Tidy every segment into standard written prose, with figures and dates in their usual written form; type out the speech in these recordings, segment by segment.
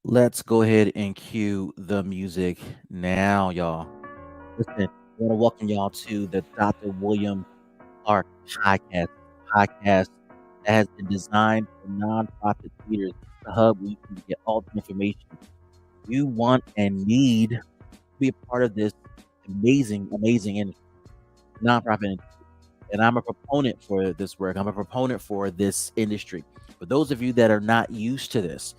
Let's go ahead and cue the music now, y'all. Listen, I want to welcome y'all to the Dr. William Clark podcast. Podcast that has been designed for nonprofit leaders. It's the hub where you can get all the information you want and need to be a part of this amazing industry, nonprofit industry. And I'm a proponent for this work. I'm a proponent for this industry. For those of you that are not used to this,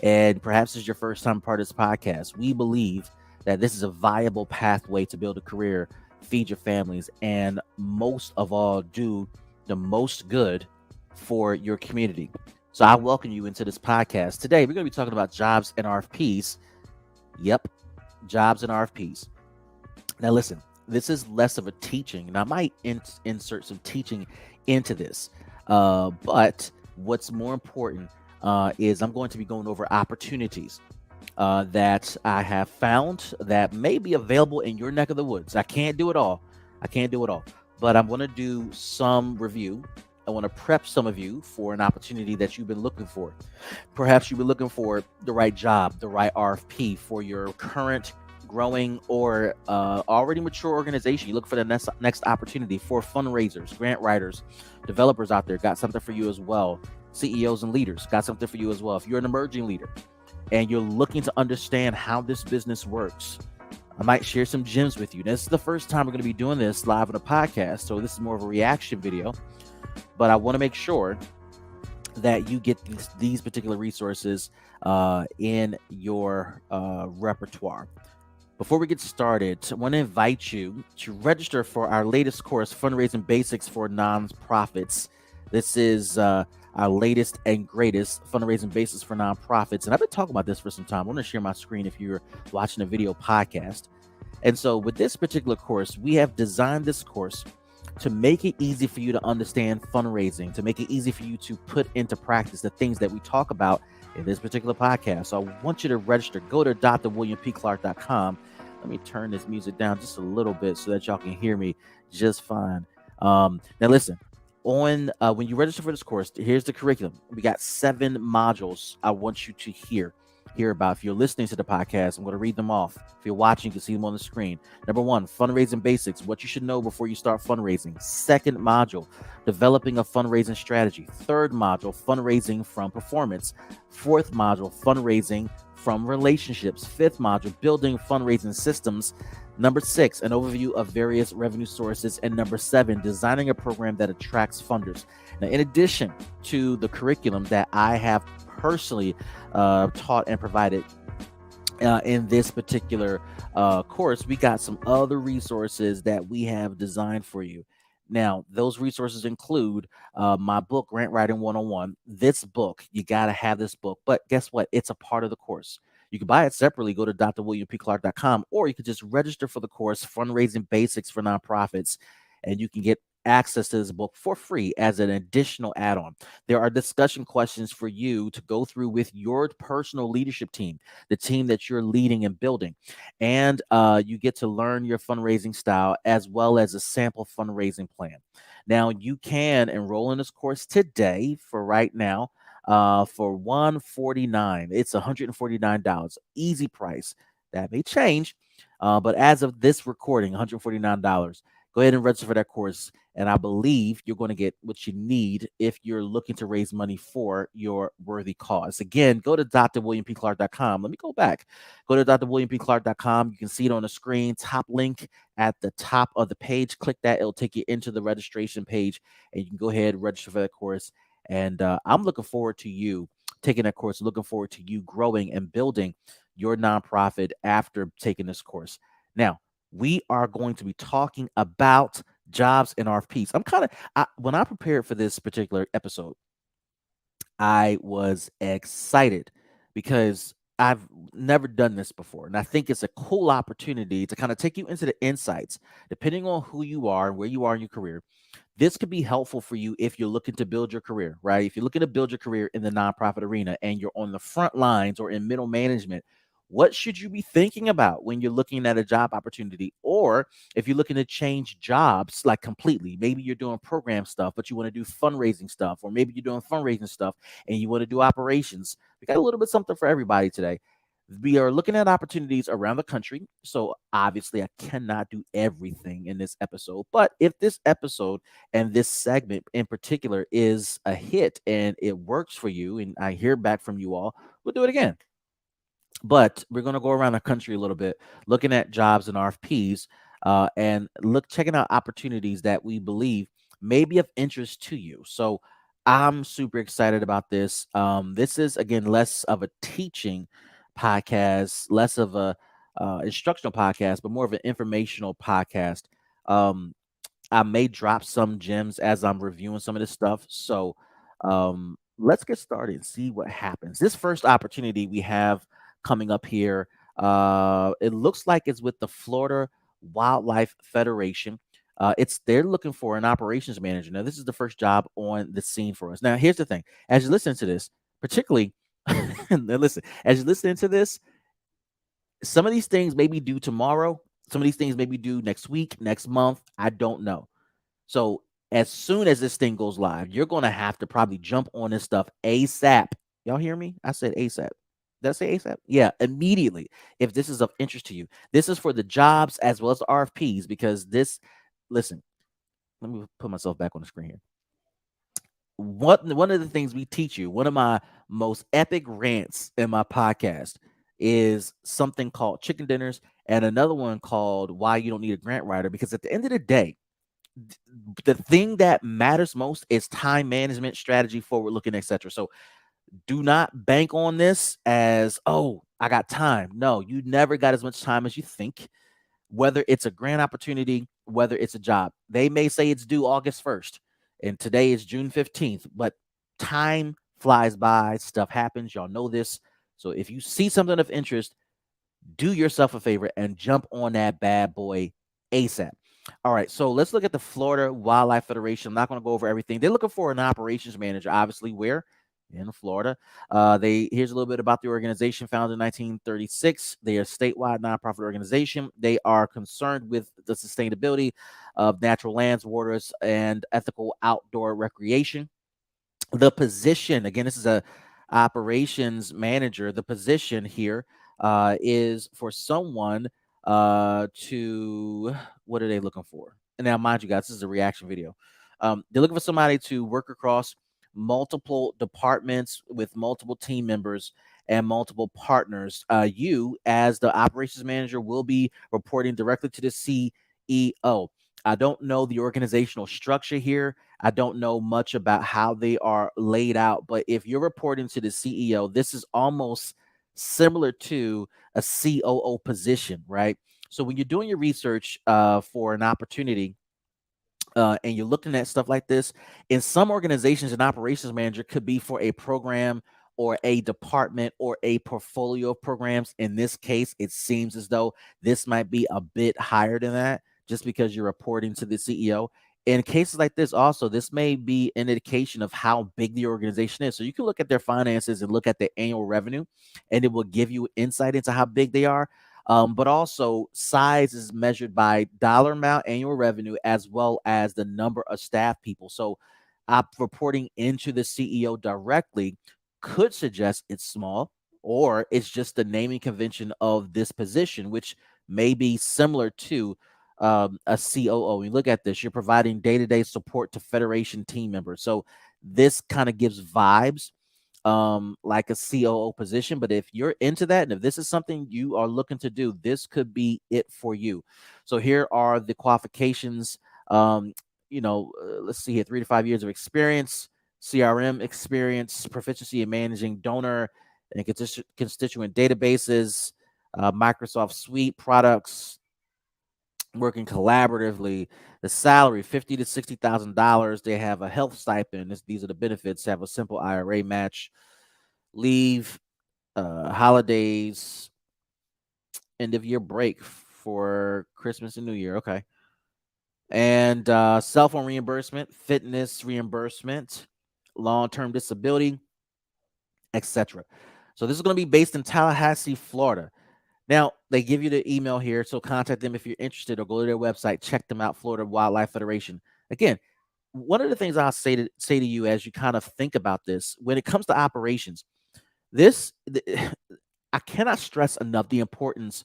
and perhaps this is your first time part of this podcast, we believe that this is a viable pathway to build a career, feed your families, and most of all, do the most good for your community. So I welcome you into this podcast. Today, we're going to be talking about jobs and RFPs. Yep, jobs and RFPs. Now, listen, this is less of a teaching, and I might insert some teaching into this. But what's more important is I'm going to be going over opportunities that I have found that may be available in your neck of the woods. I can't do it all. I can't do it all. But I'm going to do some review. I want to prep some of you for an opportunity that you've been looking for. Perhaps you've been looking for the right job, the right RFP for your current growing or already mature organization. You look for the next opportunity for fundraisers, grant writers, developers out there. Got something for you as well. CEOs and leaders got something for you as well. If you're an emerging leader and you're looking to understand how this business works, I might share some gems with you. This is the first time we're going to be doing this live on a podcast, so this is more of a reaction video. But I want to make sure that you get these particular resources in your repertoire. Before we get started, I want to invite you to register for our latest course, Fundraising Basics for Nonprofits. This is our latest and greatest fundraising basics for nonprofits. And I've been talking about this for some time. I want to share my screen if you're watching a video podcast. And so with this particular course, we have designed this course to make it easy for you to understand fundraising, to make it easy for you to put into practice the things that we talk about in this particular podcast. So I want you to register. Go to drwilliampclark.com. Let me turn this music down just a little bit so that y'all can hear me just fine. Now listen, on when you register for this course, here's the curriculum. We got 7 modules I want you to hear about. If you're listening to the podcast, I'm going to read them off. If you're watching, you can see them on the screen. Number 1, fundraising basics, what you should know before you start fundraising. Second module, developing a fundraising strategy. Third module, fundraising from performance. Fourth module, fundraising from relationships. Fifth module, building fundraising systems. Number 6, an overview of various revenue sources. And number 7, designing a program that attracts funders. Now, in addition to the curriculum that I have personally taught and provided in this particular course, we got some other resources that we have designed for you. Now, those resources include my book, Grant Writing 101. This book, you got to have this book. But guess what? It's a part of the course. You can buy it separately. Go to drwilliampclark.com, or you could just register for the course, Fundraising Basics for Nonprofits, and you can get access to this book for free as an additional add-on. There are discussion questions for you to go through with your personal leadership team, the team that you're leading and building. And you get to learn your fundraising style as well as a sample fundraising plan. Now, you can enroll in this course today for right now for $149. It's $149. Easy price. That may change. But as of this recording, $149. Go ahead and register for that course. And I believe you're going to get what you need if you're looking to raise money for your worthy cause. Again, go to drwilliampclark.com. Let me go back. Go to drwilliampclark.com. You can see it on the screen, top link at the top of the page. Click that. It'll take you into the registration page, and you can go ahead and register for that course. And I'm looking forward to you taking that course, looking forward to you growing and building your nonprofit after taking this course. Now, we are going to be talking about jobs and RFPs. When I prepared for this particular episode, I was excited because I've never done this before. And I think it's a cool opportunity to kind of take you into the insights, depending on who you are and where you are in your career. This could be helpful for you if you're looking to build your career, right? If you're looking to build your career in the nonprofit arena and you're on the front lines or in middle management, What should you be thinking about when you're looking at a job opportunity? Or if you're looking to change jobs like completely, maybe you're doing program stuff, but you want to do fundraising stuff, or maybe you're doing fundraising stuff and you want to do operations. We got a little bit something for everybody today. We are looking at opportunities around the country. So obviously, I cannot do everything in this episode. But if this episode and this segment in particular is a hit and it works for you, and I hear back from you all, we'll do it again. But we're going to go around the country a little bit, looking at jobs and RFPs, and checking out opportunities that we believe may be of interest to you. So I'm super excited about this. This is again less of a teaching podcast, less of a instructional podcast, but more of an informational podcast. Um, I may drop some gems as I'm reviewing some of this stuff. So let's get started and see what happens. This first opportunity we have coming up here, it looks like it's with the Florida Wildlife Federation. It's they're looking for an operations manager. Now, this is the first job on the scene for us. Now, here's the thing: as you listen to this, particularly, now listen, as you listen to this, some of these things may be due tomorrow. Some of these things may be due next week, next month. I don't know. So as soon as this thing goes live, you're going to have to probably jump on this stuff ASAP. Y'all hear me? I said ASAP. Did I say ASAP? Yeah, immediately. If this is of interest to you, this is for the jobs as well as the RFPs because listen, let me put myself back on the screen here. One of the things we teach you, one of my most epic rants in my podcast is something called chicken dinners and another one called why you don't need a grant writer because at the end of the day, the thing that matters most is time management, strategy, forward looking, etc. So do not bank on this as, oh, I got time. No, you never got as much time as you think, whether it's a grant opportunity, whether it's a job. They may say it's due August 1st, and today is June 15th, but time flies by, stuff happens. Y'all know this. So if you see something of interest, do yourself a favor and jump on that bad boy ASAP. All right, so let's look at the Florida Wildlife Federation. I'm not going to go over everything. They're looking for an operations manager, obviously, where in Florida. They here's a little bit about the organization. Founded in 1936, they are a statewide nonprofit organization. They are concerned with the sustainability of natural lands, waters, and ethical outdoor recreation. The position again, this is a operations manager. The position here is for someone to what are they looking for? And now mind you guys, this is a reaction video. They're looking for somebody to work across multiple departments with multiple team members and multiple partners. You as the operations manager will be reporting directly to the CEO. I don't know the organizational structure here. I don't know much about how they are laid out, but if you're reporting to the CEO, this is almost similar to a COO position, right? So when you're doing your research for an opportunity, and you're looking at stuff like this, in some organizations, an operations manager could be for a program or a department or a portfolio of programs. In this case, it seems as though this might be a bit higher than that just because you're reporting to the CEO. In cases like this, also, this may be an indication of how big the organization is. So you can look at their finances and look at their annual revenue, and it will give you insight into how big they are. But also size is measured by dollar amount, annual revenue, as well as the number of staff people. So reporting into the CEO directly could suggest it's small or it's just the naming convention of this position, which may be similar to a COO. You look at this, you're providing day-to-day support to Federation team members. So this kind of gives vibes like a COO position. But if you're into that, and if this is something you are looking to do, this could be it for you. So here are the qualifications. Um, let's see here: 3 to 5 years of experience, CRM experience, proficiency in managing donor and constituent databases, Microsoft Suite products, working collaboratively. The salary $50,000 to $60,000. They have a health stipend. These are the benefits. Have a simple IRA match, leave, holidays, end of year break for Christmas and New Year. Okay, and cell phone reimbursement, fitness reimbursement, long term disability, etc. So this is going to be based in Tallahassee, Florida. Now, they give you the email here, so contact them if you're interested or go to their website, check them out, Florida Wildlife Federation. Again, one of the things I'll say to you as you kind of think about this, when it comes to operations, this I cannot stress enough the importance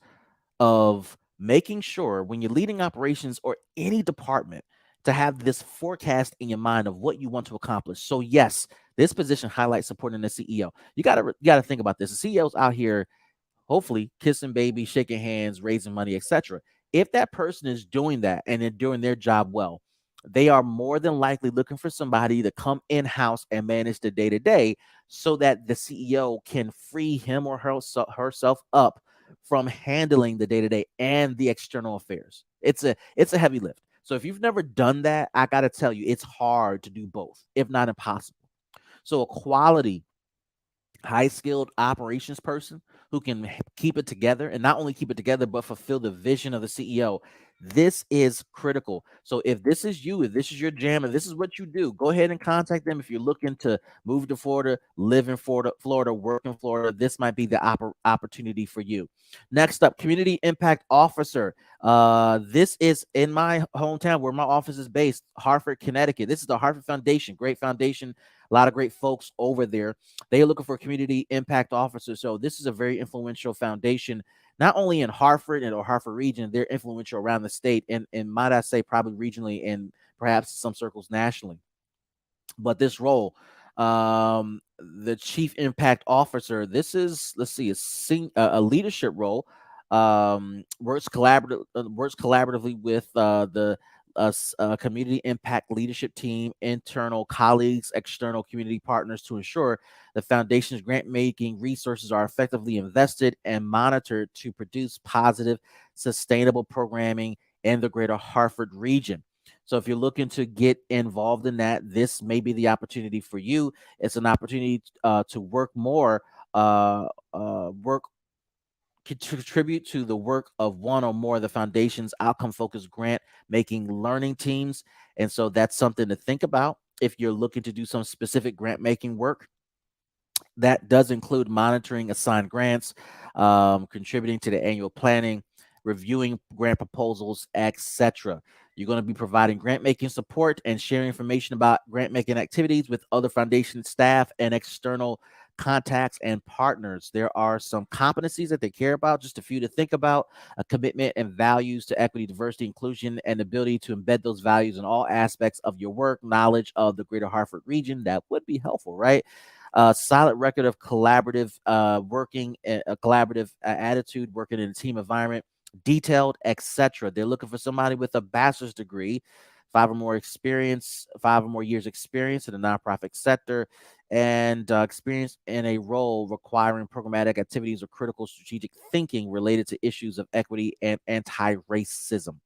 of making sure when you're leading operations or any department to have this forecast in your mind of what you want to accomplish. So yes, this position highlights supporting the CEO. You got to think about this. The CEO's out here hopefully kissing babies, shaking hands, raising money, etc. If that person is doing that and they're doing their job well, they are more than likely looking for somebody to come in house and manage the day to day so that the CEO can free him or herself up from handling the day to day and the external affairs. It's a heavy lift. So if you've never done that, I got to tell you, it's hard to do both, if not impossible. So a quality high skilled operations person who can keep it together and not only keep it together but fulfill the vision of the CEO. This is critical. So if this is you, if this is your jam, if this is what you do, go ahead and contact them. If you're looking to move to Florida, live in Florida, work in Florida, this might be the opportunity for you. Next up, community impact officer. This is in my hometown where my office is based, Hartford, Connecticut. This is the Hartford Foundation, great foundation, a lot of great folks over there. They are looking for community impact officers. So this is a very influential foundation, not only in Hartford and or Hartford region, they're influential around the state and might I say probably regionally and perhaps some circles nationally. But this role, the chief impact officer, this is let's see, a leadership role. Works collaboratively with the community impact leadership team, internal colleagues, external community partners to ensure the foundation's grant making resources are effectively invested and monitored to produce positive, sustainable programming in the greater Hartford region. So if you're looking to get involved in that, this may be the opportunity for you. It's an opportunity to work more, work contribute to the work of one or more of the foundation's outcome focused grant making learning teams. And so that's something to think about if you're looking to do some specific grant making work. That does include monitoring assigned grants, contributing to the annual planning, reviewing grant proposals, etc. You're going to be providing grant making support and sharing information about grant making activities with other foundation staff and external contacts and partners. There are some competencies that they care about, just a few to think about: a commitment and values to equity, diversity, inclusion, and ability to embed those values in all aspects of your work, knowledge of the greater Hartford region. That would be helpful, right? Solid record of collaborative working, a collaborative attitude, working in a team environment, detailed, etc. They're looking for somebody with a bachelor's degree, 5 or more years experience in the nonprofit sector, and experience in a role requiring programmatic activities or critical strategic thinking related to issues of equity and anti-racism.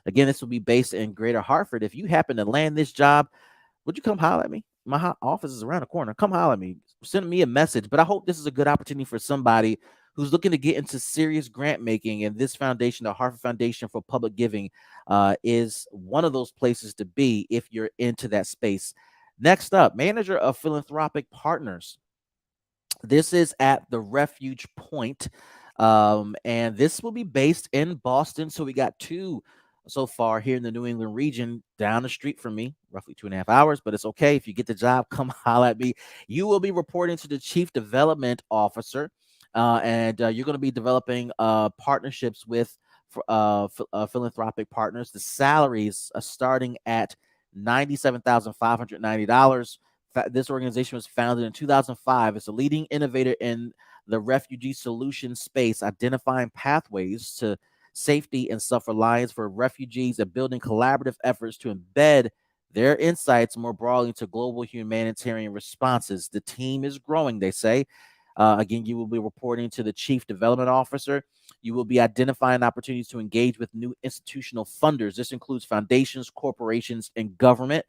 Again, this will be based in Greater Hartford. If you happen to land this job, would you come holler at me? My office is around the corner. Come holler at me. Send me a message. But I hope this is a good opportunity for somebody who's looking to get into serious grant making. And this foundation, the Hartford Foundation for Public Giving, is one of those places to be if you're into that space. Next up, manager of philanthropic partners. This is at the Refuge Point, and this will be based in Boston. So we got two so far here in the New England region, down the street from me, roughly 2.5 hours. But it's okay if you get the job, come holler at me. You will be reporting to the Chief Development Officer, and you're going to be developing partnerships with philanthropic partners. The salaries are starting at $97,590. This organization was founded in 2005. It's a leading innovator in the refugee solution space, identifying pathways to safety and self-reliance for refugees and building collaborative efforts to embed their insights more broadly into global humanitarian responses. The team is growing, they say. Again, you will be reporting to the Chief Development Officer. You will be identifying opportunities to engage with new institutional funders. This includes foundations, corporations, and government.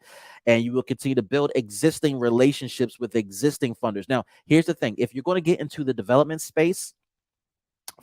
And you will continue to build existing relationships with existing funders. Now, here's the thing. If you're going to get into the development space,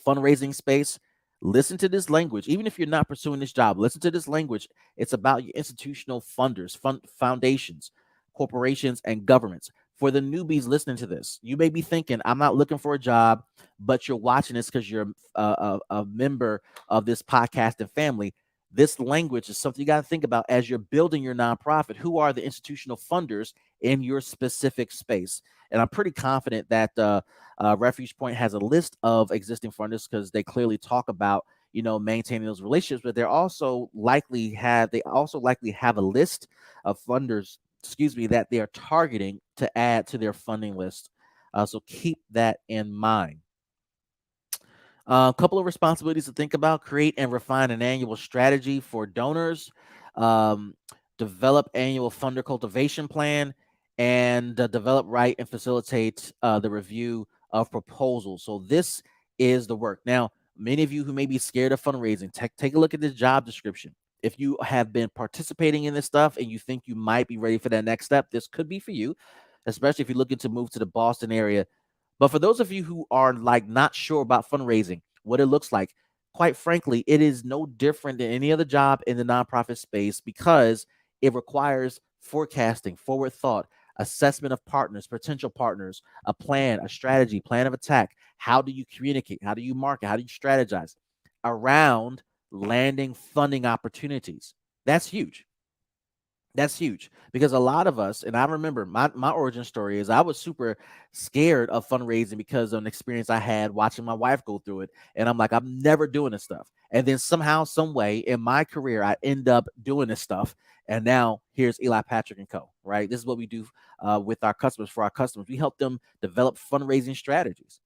fundraising space, listen to this language. Even if you're not pursuing this job, listen to this language. It's about your institutional funders, foundations, corporations, and governments. For the newbies listening to this, you may be thinking, I'm not looking for a job, but you're watching this because you're a member of this podcast and family. This language is something you got to think about as you're building your nonprofit. Who are the institutional funders in your specific space? And I'm pretty confident that Refuge Point has a list of existing funders because they clearly talk about maintaining those relationships, but they also likely have a list of funders, excuse me, that they are targeting to add to their funding list. So keep that in mind. A couple of responsibilities to think about: create and refine an annual strategy for donors, um, develop annual funder cultivation plan, and develop, write, and facilitate the review of proposals. So, this is the work. Now, many of you who may be scared of fundraising, take a look at this job description. If you have been participating in this stuff and you think you might be ready for that next step, this could be for you, especially if you're looking to move to the Boston area. But for those of you who are like not sure about fundraising, what it looks like, quite frankly, it is no different than any other job in the nonprofit space because it requires forecasting, forward thought, assessment of partners, potential partners, a plan, a strategy, plan of attack. How do you communicate? How do you market? How do you strategize around landing funding opportunities? That's huge. That's huge because a lot of us, and I remember my origin story is I was super scared of fundraising because of an experience I had watching my wife go through it. And I'm like, I'm never doing this stuff. And then somehow, some way in my career, I end up doing this stuff. And now here's Eli Patrick and Co. Right? This is what we do with our customers. For our customers, we help them develop fundraising strategies.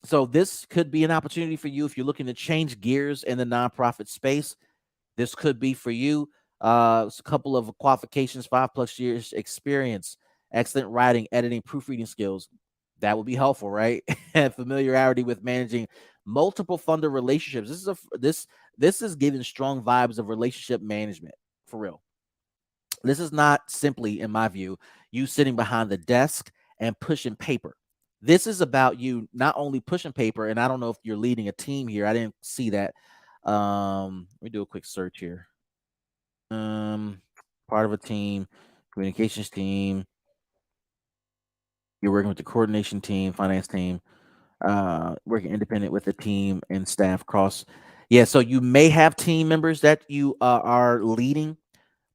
So this could be an opportunity for you if you're looking to change gears in the nonprofit space. This could be for you. It's a couple of qualifications: 5+ years experience, excellent writing, editing, proofreading skills. That would be helpful, right? And familiarity with managing multiple funder relationships. This is giving strong vibes of relationship management for real. This is not simply, in my view, you sitting behind the desk and pushing paper. This is about you not only pushing paper, and I don't know if you're leading a team here. I didn't see that. Let me do a quick search here. Um, Part of a team, communications team. You're working with the coordination team, finance team, working independent with the team and staff cross. Yeah, so you may have team members that you are leading,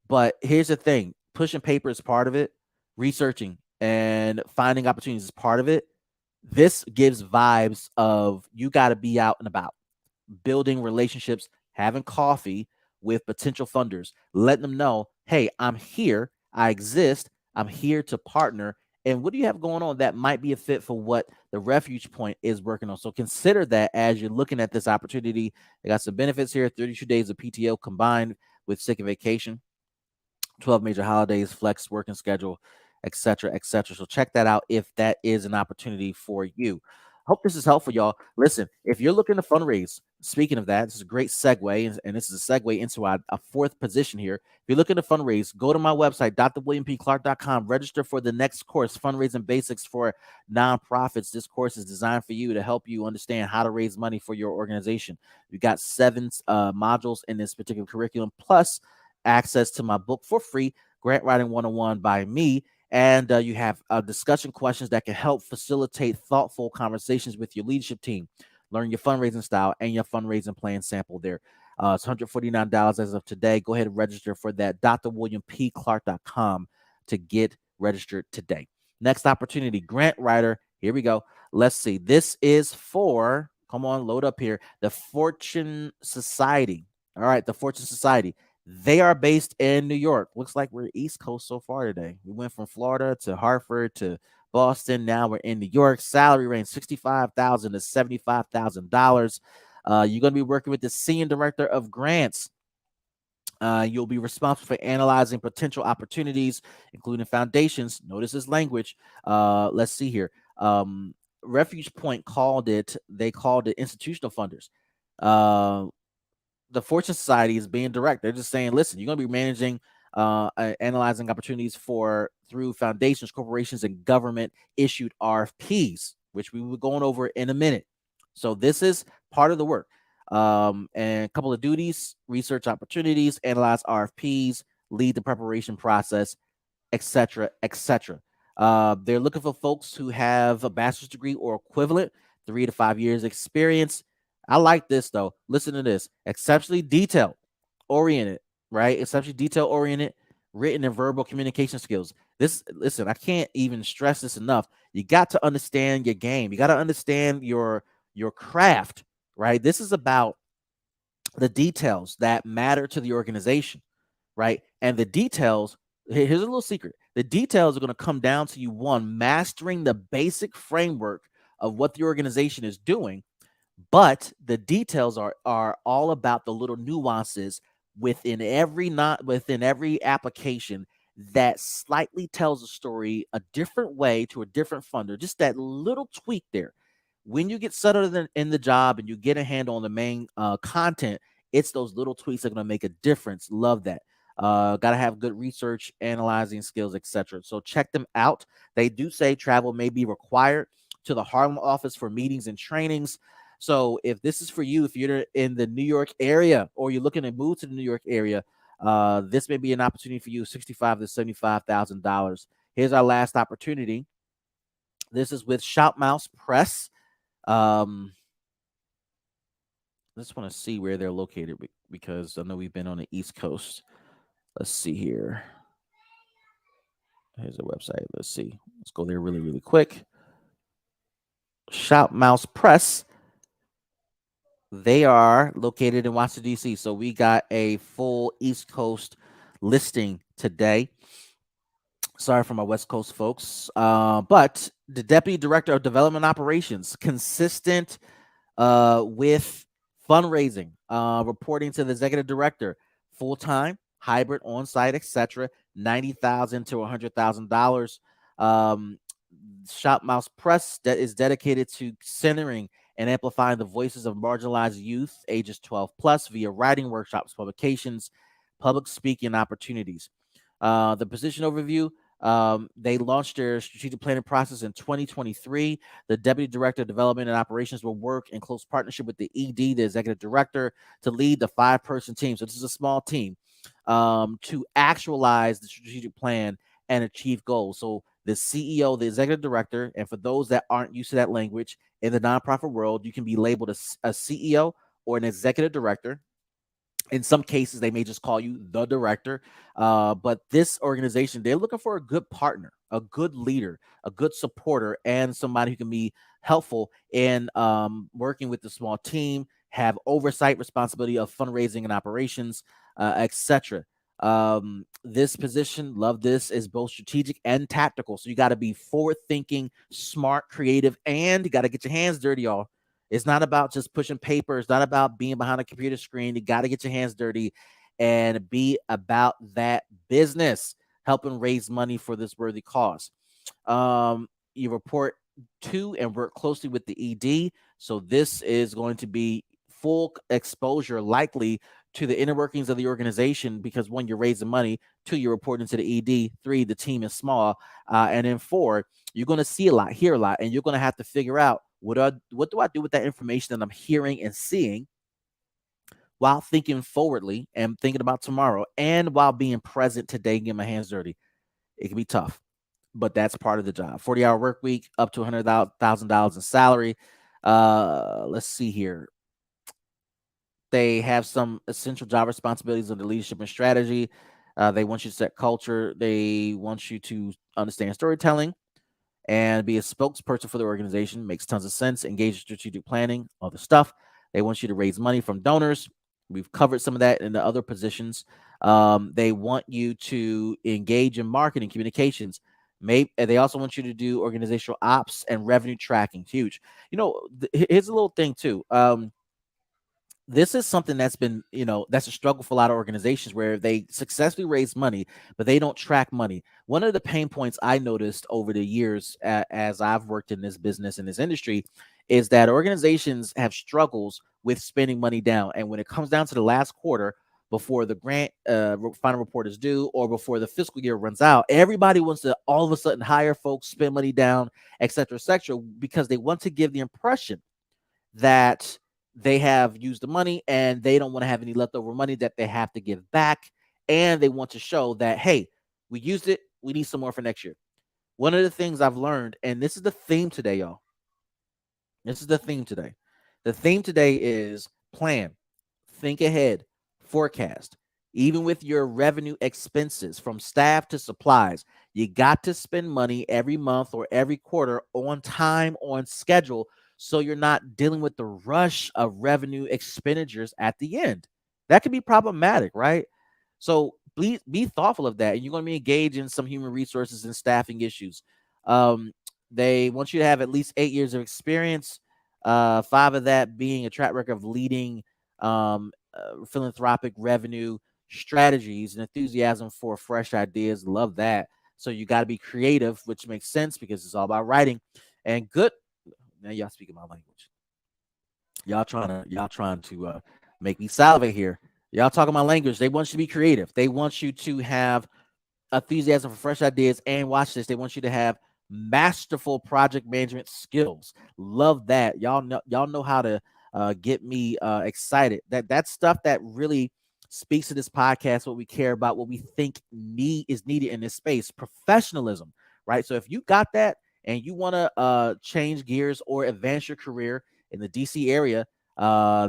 but here's the thing: pushing paper is part of it, researching and finding opportunities is part of it. This gives vibes of you got to be out and about, building relationships, having coffee with potential funders, letting them know, hey, I'm here, I exist, I'm here to partner. And what do you have going on that might be a fit for what the Refuge Point is working on? So consider that as you're looking at this opportunity. They got some benefits here: 32 days of PTO combined with sick and vacation, 12 major holidays, flex working schedule, et cetera, et cetera. So check that out if that is an opportunity for you. Hope this is helpful, y'all. Listen, if you're looking to fundraise, speaking of that, this is a great segue, and this is a segue into our fourth position here. If you're looking to fundraise, go to my website, drwilliampclark.com, register for the next course, Fundraising Basics for Nonprofits. This course is designed for you to help you understand how to raise money for your organization. We got 7 modules in this particular curriculum, plus access to my book for free, Grant Writing 101 by me. And you have discussion questions that can help facilitate thoughtful conversations with your leadership team. Learn your fundraising style and your fundraising plan sample there. It's $149 as of today. Go ahead and register for that. drwilliampclark.com to get registered today. Next opportunity, grant writer. Here we go. Let's see. This is for, come on, load up here, the Fortune Society. All right, the Fortune Society. They are based in New York. Looks like we're East Coast so far today. We went from Florida to Hartford to Boston. Now we're in New York. Salary range $65,000 to $75,000. You're going to be working with the senior director of grants. You'll be responsible for analyzing potential opportunities, including foundations. Notice this language. Let's see here. Refuge Point they called it institutional funders. The Fortune Society is being direct. They're just saying, listen, you're going to be managing, analyzing opportunities through foundations, corporations, and government issued RFPs, which we will be going over in a minute. So this is part of the work. And a couple of duties: research opportunities, analyze RFPs, lead the preparation process, etc., etc. They're looking for folks who have a bachelor's degree or equivalent, 3 to 5 years experience. I like this though. Listen to this: exceptionally detail oriented, right? Exceptionally detail oriented, written and verbal communication skills. This, listen, I can't even stress this enough. You got to understand your game. You got to understand your craft, right? This is about the details that matter to the organization, right? And the details, here's a little secret. The details are going to come down to you, one, mastering the basic framework of what the organization is doing, but the details are all about the little nuances within every application that slightly tells a story a different way to a different funder. Just that little tweak there. When you get settled in the job and you get a handle on the main content, it's those little tweaks that are going to make a difference. Love that. Got to have good research, analyzing skills, etc. So check them out. They do say travel may be required to the Harlem office for meetings and trainings. So if this is for you, if you're in the New York area or you're looking to move to the New York area, this may be an opportunity for you. $65,000 to $75,000. Here's our last opportunity. This is with Shop Mouse Press. I just want to see where they're located because I know we've been on the East Coast. Let's see here. Here's a website. Let's see. Let's go there really, really quick. Shop Mouse Press. They are located in Washington, D.C. So we got a full East Coast listing today. Sorry for my West Coast folks. But the Deputy Director of Development Operations, consistent with fundraising, reporting to the Executive Director, full-time, hybrid, on-site, etc., $90,000 to $100,000. Shop Mouse Press that is dedicated to centering and amplifying the voices of marginalized youth ages 12 plus via writing workshops, publications, public speaking opportunities. The position overview, they launched their strategic planning process in 2023. The Deputy Director of Development and Operations will work in close partnership with the ED, the Executive Director, to lead the 5-person team. So this is a small team to actualize the strategic plan and achieve goals. So the CEO, the Executive Director, and for those that aren't used to that language in the nonprofit world, you can be labeled a CEO or an Executive Director. In some cases, they may just call you the director. But this organization, they're looking for a good partner, a good leader, a good supporter, and somebody who can be helpful in working with the small team, have oversight responsibility of fundraising and operations, etc. This position, love this, is both strategic and tactical. So you got to be forward thinking, smart, creative, and you got to get your hands dirty, y'all. It's not about just pushing paper. It's not about being behind a computer screen. You got to get your hands dirty and be about that business, helping raise money for this worthy cause. You report to and work closely with the ED. So this is going to be full exposure, likely to the inner workings of the organization, because one, you're raising money, two, you're reporting to the ED, three, the team is small, and then four, you're going to see a lot, hear a lot, and you're going to have to figure out what do I do with that information that I'm hearing and seeing while thinking forwardly and thinking about tomorrow, and while being present today and getting my hands dirty. It can be tough, but that's part of the job. 40-hour work week, up to $100,000 in salary. Let's see here. They have some essential job responsibilities under leadership and strategy. They want you to set culture. They want you to understand storytelling and be a spokesperson for the organization. Makes tons of sense. Engage in strategic planning, other stuff. They want you to raise money from donors. We've covered some of that in the other positions. They want you to engage in marketing, communications. They also want you to do organizational ops and revenue tracking. Huge. Here's a little thing too. This is something that's been, that's a struggle for a lot of organizations where they successfully raise money, but they don't track money. One of the pain points I noticed over the years as I've worked in this business, in this industry, is that organizations have struggles with spending money down. And when it comes down to the last quarter, before the grant final report is due or before the fiscal year runs out, everybody wants to all of a sudden hire folks, spend money down, et cetera, because they want to give the impression that they have used the money and they don't want to have any leftover money that they have to give back. And they want to show that, hey, we used it. We need some more for next year. One of the things I've learned, and this is the theme today, y'all. This is the theme today. The theme today is plan, think ahead, forecast. Even with your revenue expenses from staff to supplies, you got to spend money every month or every quarter on time, on schedule, so you're not dealing with the rush of revenue expenditures at the end. That can be problematic, right? So please be thoughtful of that. And you're going to be engaged in some human resources and staffing issues. Um, they want you to have at least 8 years of experience, five of that being a track record of leading philanthropic revenue strategies and enthusiasm for fresh ideas. Love that. So you got to be creative, which makes sense because it's all about writing. And good. Now y'all speaking my language. Y'all trying to make me salivate here. Y'all talking my language. They want you to be creative. They want you to have enthusiasm for fresh ideas, and watch this, they want you to have masterful project management skills. Love that. Y'all know how to get me excited. That's stuff that really speaks to this podcast, what we care about, what we think is needed in this space. Professionalism, right? So if you got that and you want to change gears or advance your career in the DC area,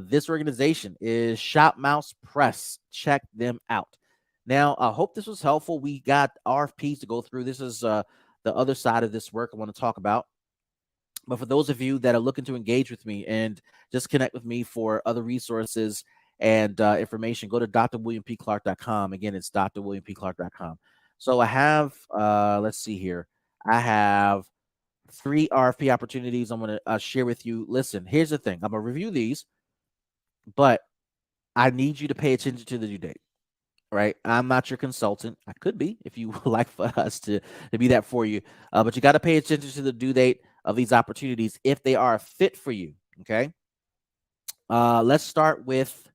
this organization is Shop Mouse Press. Check them out. Now, I hope this was helpful. We got RFPs to go through. This is the other side of this work I want to talk about. But for those of you that are looking to engage with me and just connect with me for other resources and information, go to drwilliampclark.com. Again, it's drwilliampclark.com. So I have, let's see here. I have 3 RFP opportunities I'm going to share with you. Listen, here's the thing. I'm going to review these, but I need you to pay attention to the due date. Right, I'm not your consultant. I could be if you would like for us to be that for you, but you got to pay attention to the due date of these opportunities if they are a fit for you. Okay, let's start with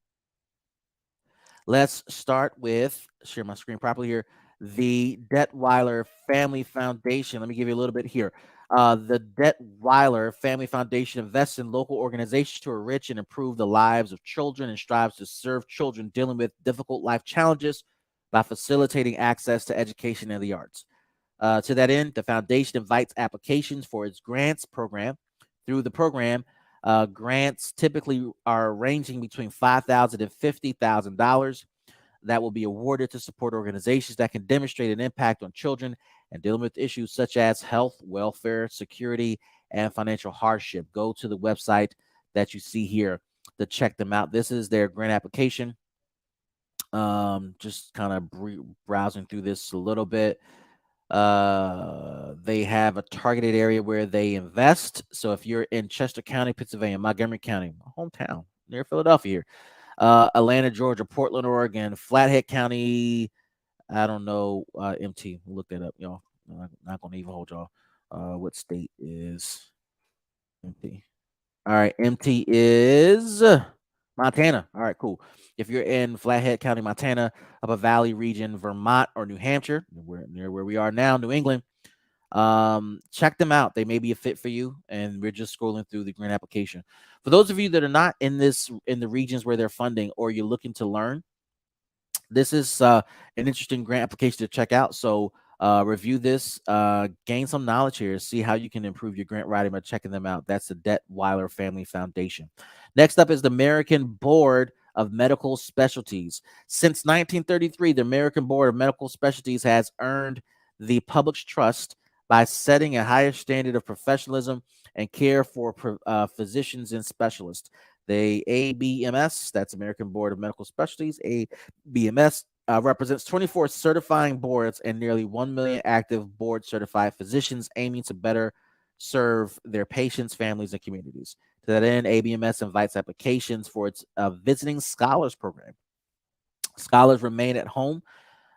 share my screen properly here. The Detweiler Family Foundation. Let me give you a little bit here. The Detweiler Family Foundation invests in local organizations to enrich and improve the lives of children and strives to serve children dealing with difficult life challenges by facilitating access to education and the arts. To that end, the foundation invites applications for its grants program. Through the program, grants typically are ranging between $5,000 and $50,000 that will be awarded to support organizations that can demonstrate an impact on children and dealing with issues such as health, welfare, security, and financial hardship. Go to the website that you see here to check them out. This is their grant application. Just kind of browsing through this a little bit. They have a targeted area where they invest. So if you're in Chester County, Pennsylvania, Montgomery County, my hometown near Philadelphia here, Atlanta, Georgia, Portland, Oregon, Flathead County. I don't know. MT, look that up, y'all. I'm not gonna even hold y'all. What state is MT? All right, MT is Montana. All right, cool. If you're in Flathead County, Montana, Upper Valley region, Vermont, or New Hampshire, near where we are now, New England, check them out. They may be a fit for you, and we're just scrolling through the grant application. For those of you that are not in the regions where they're funding, or you're looking to learn, this is an interesting grant application to check out. So review this, gain some knowledge here, see how you can improve your grant writing by checking them out. That's the Detweiler Family Foundation. Next up is the American Board of Medical Specialties. Since 1933, the American Board of Medical Specialties has earned the public's trust by setting a higher standard of professionalism and care for physicians and specialists. The ABMS, that's American Board of Medical Specialties, ABMS, represents 24 certifying boards and nearly 1 million active board certified physicians aiming to better serve their patients, families, and communities. To that end, ABMS invites applications for its visiting scholars program. Scholars remain at home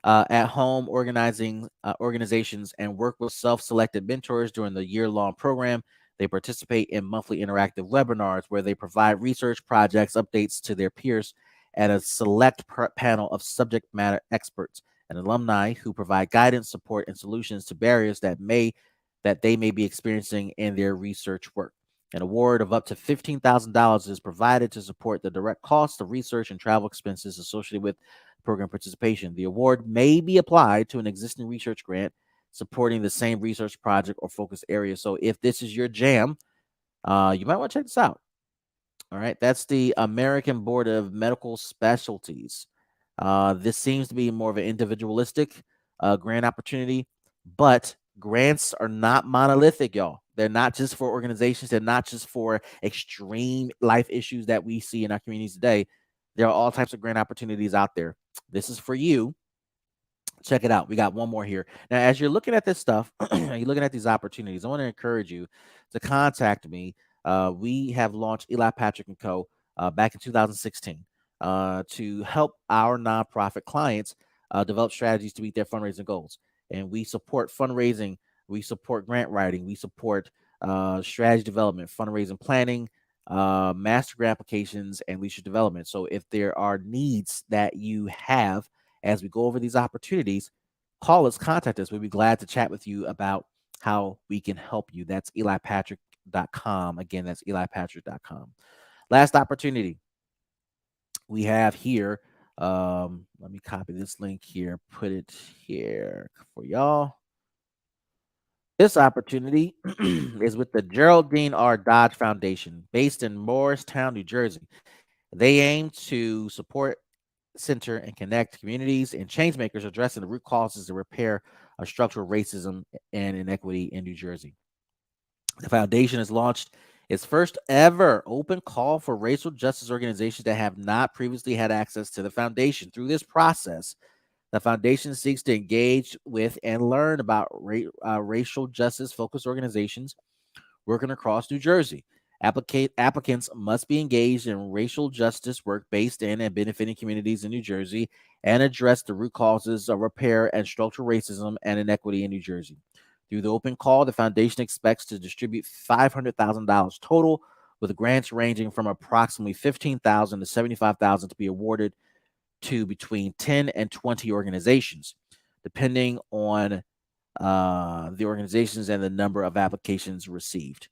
organizing organizations and work with self-selected mentors during the year-long program. They participate in monthly interactive webinars where they provide research projects updates to their peers and a select panel of subject matter experts and alumni who provide guidance, support, and solutions to barriers that they may be experiencing in their research work. An award of up to $15,000 is provided to support the direct cost of research and travel expenses associated with program participation. The award may be applied to an existing research grant supporting the same research project or focus area. So if this is your jam, you might want to check this out. All right, that's the American Board of Medical Specialties. This seems to be more of an individualistic grant opportunity, but grants are not monolithic, y'all. They're not just for organizations, they're not just for extreme life issues that we see in our communities today. There are all types of grant opportunities out there. This is for you. Check it out. We got one more here. Now, as you're looking at this stuff, you're looking at these opportunities, I want to encourage you to contact me. We have launched Eli Patrick and Co. Back in 2016 to help our nonprofit clients develop strategies to meet their fundraising goals. And we support fundraising, we support grant writing, we support strategy development, fundraising planning, master grant applications, and leadership development. So if there are needs that you have, as we go over these opportunities, call us, contact us. We'd be glad to chat with you about how we can help you. That's elipatrick.com. Again, that's elipatrick.com. Last opportunity we have here. Let me copy this link here, put it here for y'all. This opportunity is with the Geraldine R. Dodge Foundation, based in Morristown, New Jersey. They aim to support, center, and connect communities and change makers addressing the root causes and repair of structural racism and inequity in New Jersey. The foundation has launched its first ever open call for racial justice organizations that have not previously had access to the foundation. Through this process, the foundation seeks to engage with and learn about racial justice focused organizations working across New Jersey. Applicants must be engaged in racial justice work based in and benefiting communities in New Jersey and address the root causes of repair and structural racism and inequity in New Jersey. Through the open call, the foundation expects to distribute $500,000 total, with grants ranging from approximately $15,000 to $75,000 to be awarded to between 10 and 20 organizations, depending on the organizations and the number of applications received.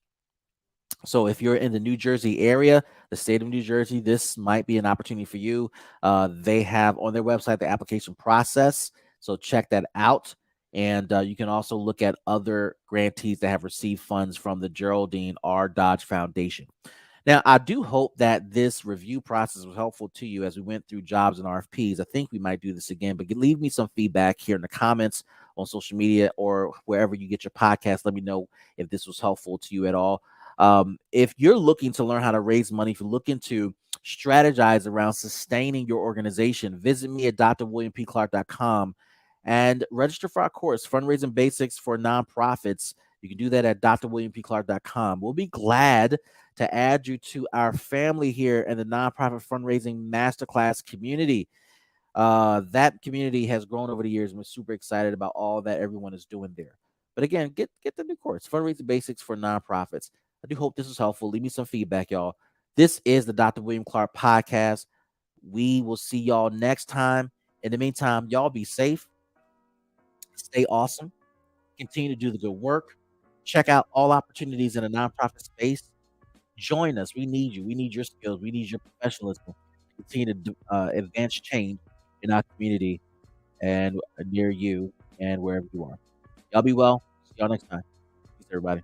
So if you're in the New Jersey area, the state of New Jersey, this might be an opportunity for you. They have on their website the application process, so check that out. And you can also look at other grantees that have received funds from the Geraldine R. Dodge Foundation. Now, I do hope that this review process was helpful to you as we went through jobs and RFPs. I think we might do this again, but leave me some feedback here in the comments on social media or wherever you get your podcast. Let me know if this was helpful to you at all. If you're looking to learn how to raise money, if you're looking to strategize around sustaining your organization, visit me at drwilliampclark.com and register for our course, Fundraising Basics for Nonprofits. You can do that at drwilliampclark.com. We'll be glad to add you to our family here in the nonprofit fundraising masterclass community. That community has grown over the years, and we're super excited about all that everyone is doing there. But again, get the new course, Fundraising Basics for Nonprofits. I do hope this was helpful. Leave me some feedback, y'all. This is the Dr. William Clark podcast. We will see y'all next time. In the meantime, y'all be safe, stay awesome, continue to do the good work. Check out all opportunities in the nonprofit space. Join us. We need you. We need your skills. We need your professionalism to continue to advance change in our community and near you and wherever you are. Y'all be well. See y'all next time. Peace, everybody.